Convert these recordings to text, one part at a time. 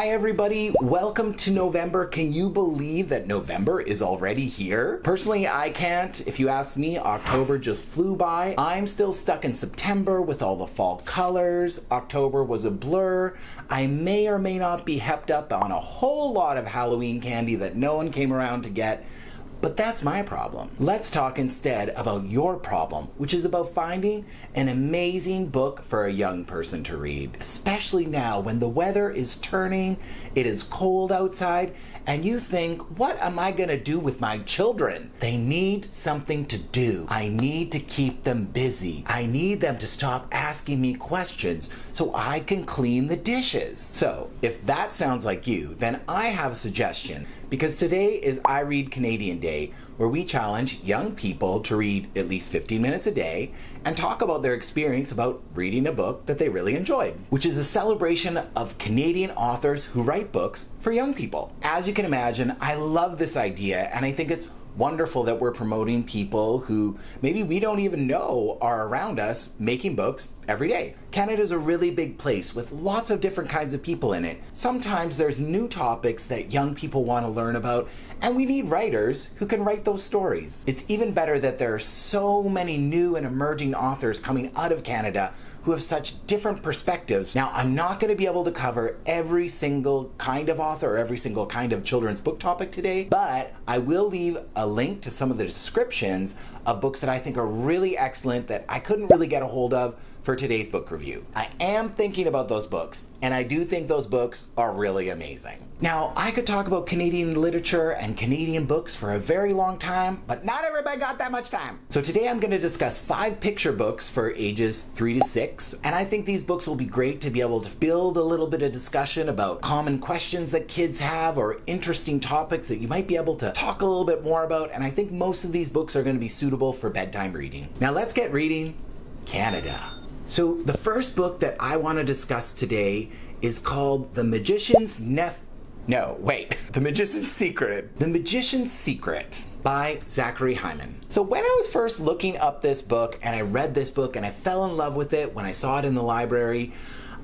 Hi everybody, welcome to November. Can you believe that November is already here? Personally, I can't. If you ask me, October just flew by. I'm still stuck in September with all the fall colors. October was a blur. I may or may not be hepped up on a whole lot of Halloween candy that no one came around to get. But that's my problem. Let's talk instead about your problem, which is about finding an amazing book for a young person to read, especially now when the weather is turning, it is cold outside, and you think, what am I gonna do with my children? They need something to do. I need to keep them busy. I need them to stop asking me questions so I can clean the dishes. So if that sounds like you, then I have a suggestion. Because today is I Read Canadian Day, where we challenge young people to read at least 15 minutes a day and talk about their experience about reading a book that they really enjoyed, which is a celebration of Canadian authors who write books for young people. As you can imagine, I love this idea, and I think it's wonderful that we're promoting people who maybe we don't even know are around us making books every day. Canada's a really big place with lots of different kinds of people in it. Sometimes there's new topics that young people want to learn about, and we need writers who can write those stories. It's even better that there are so many new and emerging authors coming out of Canada who have such different perspectives. Now, I'm not going to be able to cover every single kind of author or every single kind of children's book topic today, but I will leave a link to some of the descriptions of books that I think are really excellent that I couldn't really get a hold of for today's book review. I am thinking about those books, and I do think those books are really amazing. Now, I could talk about Canadian literature and Canadian books for a very long time, but not everybody got that much time. So today I'm going to discuss 5 picture books for ages 3 to 6, and I think these books will be great to be able to build a little bit of discussion about common questions that kids have or interesting topics that you might be able to talk a little bit more about, and I think most of these books are going to be suitable for bedtime reading. Now let's get reading Canada. So the first book that I want to discuss today is called The Magician's The Magician's Secret. The Magician's Secret by Zachary Hyman. So when I was first looking up this book and I read this book and I fell in love with it when I saw it in the library,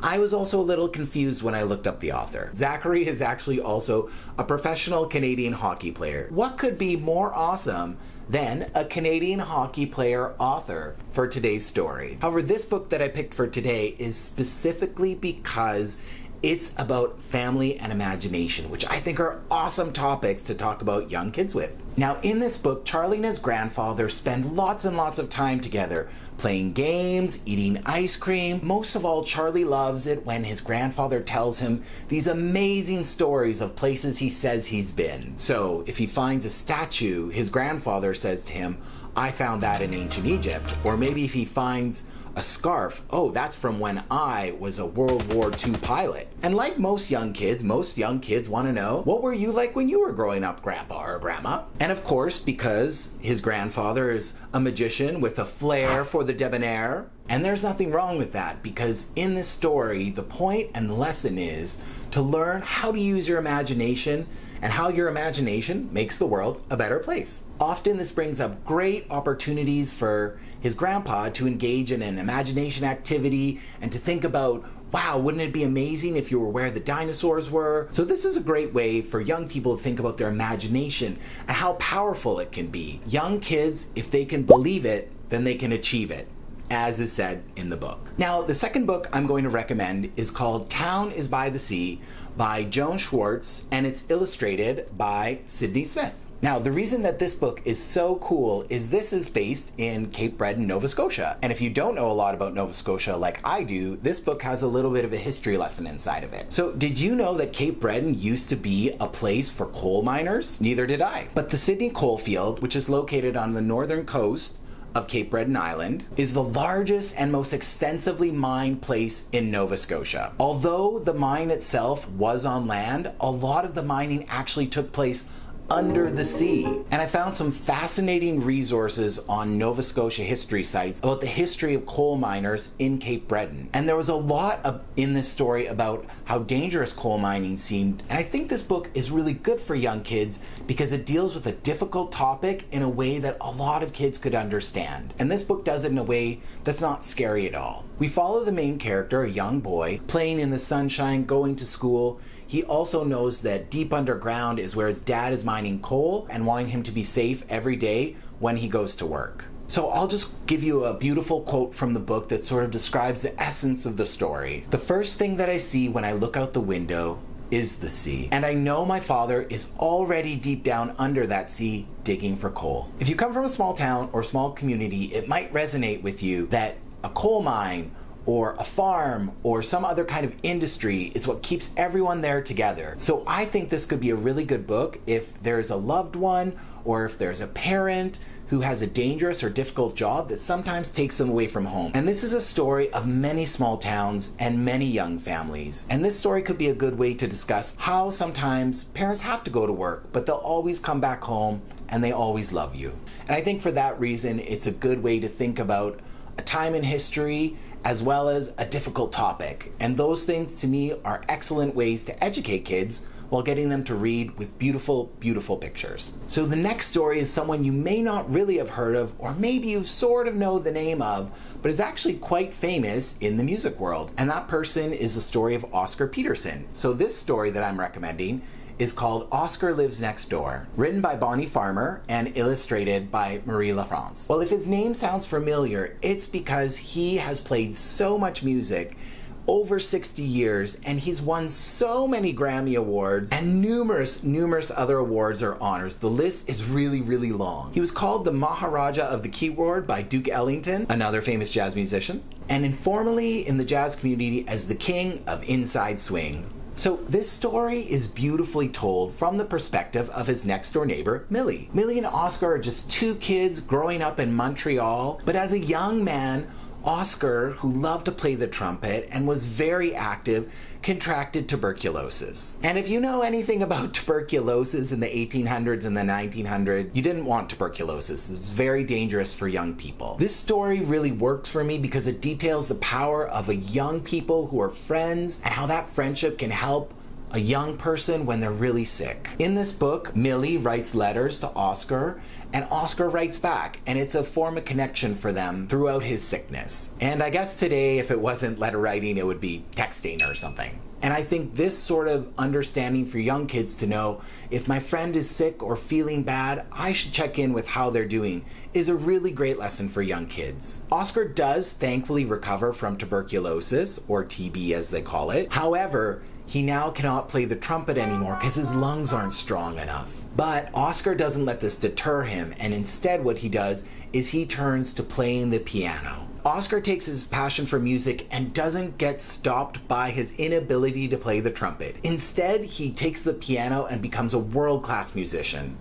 I was also a little confused when I looked up the author. Zachary is actually also a professional Canadian hockey player. What could be more awesome than a Canadian hockey player author for today's story? However, this book that I picked for today is specifically because it's about family and imagination, which I think are awesome topics to talk about young kids with. Now, in this book, Charlie and his grandfather spend lots and lots of time together, playing games, eating ice cream. Most of all, Charlie loves it when his grandfather tells him these amazing stories of places he says he's been. So, if he finds a statue, his grandfather says to him, "I found that in ancient Egypt." Or maybe if he finds a scarf, "Oh, that's from when I was a World War II pilot." And like most young kids want to know, what were you like when you were growing up, Grandpa or Grandma? And of course, because his grandfather is a magician with a flair for the debonair, and there's nothing wrong with that, because in this story, the point and the lesson is to learn how to use your imagination and how your imagination makes the world a better place. Often this brings up great opportunities for his grandpa to engage in an imagination activity and to think about, wow, wouldn't it be amazing if you were where the dinosaurs were? So this is a great way for young people to think about their imagination and how powerful it can be. Young kids, if they can believe it, then they can achieve it, as is said in the book. Now, the second book I'm going to recommend is called Town is by the Sea by Joan Schwartz, and it's illustrated by Sydney Smith. Now, the reason that this book is so cool is this is based in Cape Breton, Nova Scotia. And if you don't know a lot about Nova Scotia like I do, this book has a little bit of a history lesson inside of it. So did you know that Cape Breton used to be a place for coal miners? Neither did I. But the Sydney coalfield, which is located on the northern coast of Cape Breton Island, is the largest and most extensively mined place in Nova Scotia. Although the mine itself was on land, a lot of the mining actually took place under the sea. And I found some fascinating resources on Nova Scotia history sites about the history of coal miners in Cape Breton. And there was a lot in this story about how dangerous coal mining seemed. And I think this book is really good for young kids because it deals with a difficult topic in a way that a lot of kids could understand. And this book does it in a way that's not scary at all. We follow the main character, a young boy, playing in the sunshine, going to school. he also knows that deep underground is where his dad is mining coal and wanting him to be safe every day when he goes to work. So I'll just give you a beautiful quote from the book that sort of describes the essence of the story. "The first thing that I see when I look out the window is the sea. And I know my father is already deep down under that sea digging for coal." If you come from a small town or small community, it might resonate with you that a coal mine or a farm or some other kind of industry is what keeps everyone there together. So I think this could be a really good book if there's a loved one or if there's a parent who has a dangerous or difficult job that sometimes takes them away from home. And this is a story of many small towns and many young families. And this story could be a good way to discuss how sometimes parents have to go to work, but they'll always come back home and they always love you. And I think for that reason, it's a good way to think about a time in history as well as a difficult topic. And those things to me are excellent ways to educate kids while getting them to read with beautiful, beautiful pictures. So the next story is someone you may not really have heard of, or maybe you sort of know the name of, but is actually quite famous in the music world. And that person is the story of Oscar Peterson. So this story that I'm recommending is called Oscar Lives Next Door, written by Bonnie Farmer and illustrated by Marie Lafrance. Well, if his name sounds familiar, it's because he has played so much music over 60 years, and he's won so many Grammy Awards and numerous other awards or honors. The list is really, really long. He was called the Maharaja of the Keyboard by Duke Ellington, another famous jazz musician, and informally in the jazz community as the king of inside swing. So this story is beautifully told from the perspective of his next door neighbor, Millie. Millie and Oscar are just two kids growing up in Montreal, but as a young man, Oscar, who loved to play the trumpet and was very active, contracted tuberculosis. And if you know anything about tuberculosis in the 1800s and the 1900s, you didn't want tuberculosis. It's very dangerous for young people. This story really works for me because it details the power of a young people who are friends and how that friendship can help a young person when they're really sick. In this book, Millie writes letters to Oscar, and Oscar writes back, and it's a form of connection for them throughout his sickness. And I guess today, if it wasn't letter writing, it would be texting or something. And I think this sort of understanding for young kids to know if my friend is sick or feeling bad, I should check in with how they're doing is a really great lesson for young kids. Oscar does thankfully recover from tuberculosis, or TB as they call it. However, he now cannot play the trumpet anymore because his lungs aren't strong enough. But Oscar doesn't let this deter him, and instead what he does is he turns to playing the piano. Oscar takes his passion for music and doesn't get stopped by his inability to play the trumpet. Instead, he takes the piano and becomes a world-class musician.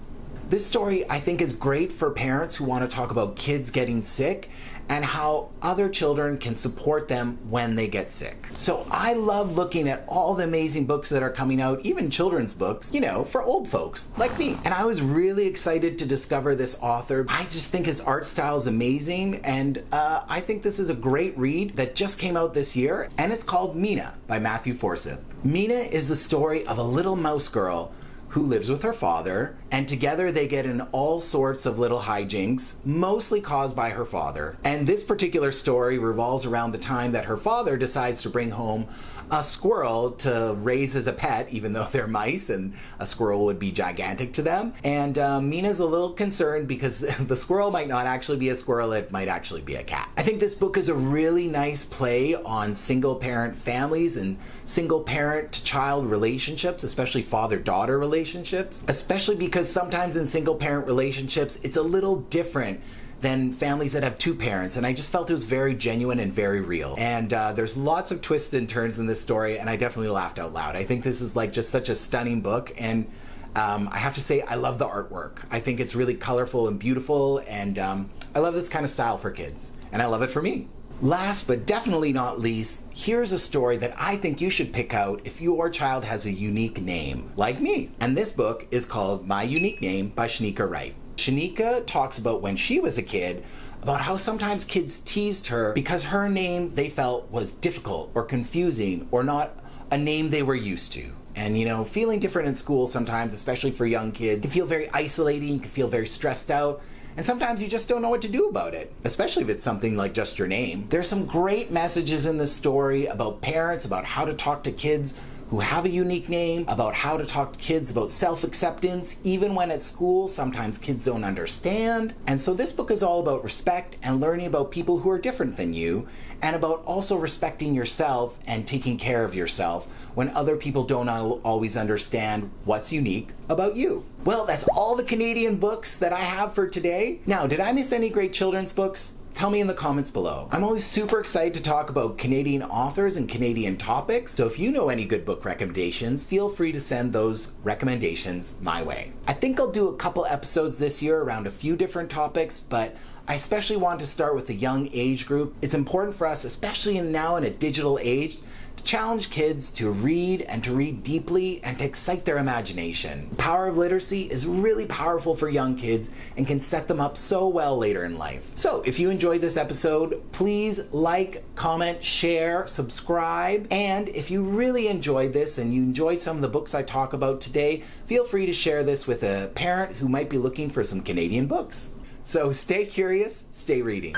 This story, I think, is great for parents who want to talk about kids getting sick and how other children can support them when they get sick. So I love looking at all the amazing books that are coming out, even children's books, for old folks like me. And I was really excited to discover this author. I just think his art style is amazing, and I think this is a great read that just came out this year, and it's called Mina by Matthew Forsythe. Mina is the story of a little mouse girl who lives with her father, and together they get in all sorts of little hijinks, mostly caused by her father. And this particular story revolves around the time that her father decides to bring home a squirrel to raise as a pet, even though they're mice and a squirrel would be gigantic to them. And Mina's a little concerned because the squirrel might not actually be a squirrel, it might actually be a cat. I think this book is a really nice play on single parent families and single parent to child relationships, especially father-daughter relationships, especially because sometimes in single parent relationships, it's a little different than families that have two parents, and I just felt it was very genuine and very real. And there's lots of twists and turns in this story, and I definitely laughed out loud. I think this is like just such a stunning book, and I have to say I love the artwork. I think it's really colorful and beautiful, and I love this kind of style for kids, and I love it for me. Last but definitely not least, here's a story that I think you should pick out if your child has a unique name, like me. And this book is called My Unique Name by Chynika Wright. Chynika talks about when she was a kid, about how sometimes kids teased her because her name they felt was difficult or confusing or not a name they were used to. And feeling different in school sometimes, especially for young kids, can feel very isolating, you can feel very stressed out, and sometimes you just don't know what to do about it, especially if it's something like just your name. There's some great messages in this story about parents, about how to talk to kids who have a unique name, about how to talk to kids about self-acceptance, even when at school sometimes kids don't understand. And so this book is all about respect and learning about people who are different than you, and about also respecting yourself and taking care of yourself when other people don't always understand what's unique about you. Well, that's all the Canadian books that I have for today. Now, did I miss any great children's books? Tell me in the comments below. I'm always super excited to talk about Canadian authors and Canadian topics, so if you know any good book recommendations, feel free to send those recommendations my way. I think I'll do a couple episodes this year around a few different topics, but I especially want to start with the young age group. It's important for us, especially now in a digital age, to challenge kids to read and to read deeply and to excite their imagination. The power of literacy is really powerful for young kids and can set them up so well later in life. So if you enjoyed this episode, please like, comment, share, subscribe, and if you really enjoyed this and you enjoyed some of the books I talk about today, feel free to share this with a parent who might be looking for some Canadian books. So stay curious, stay reading.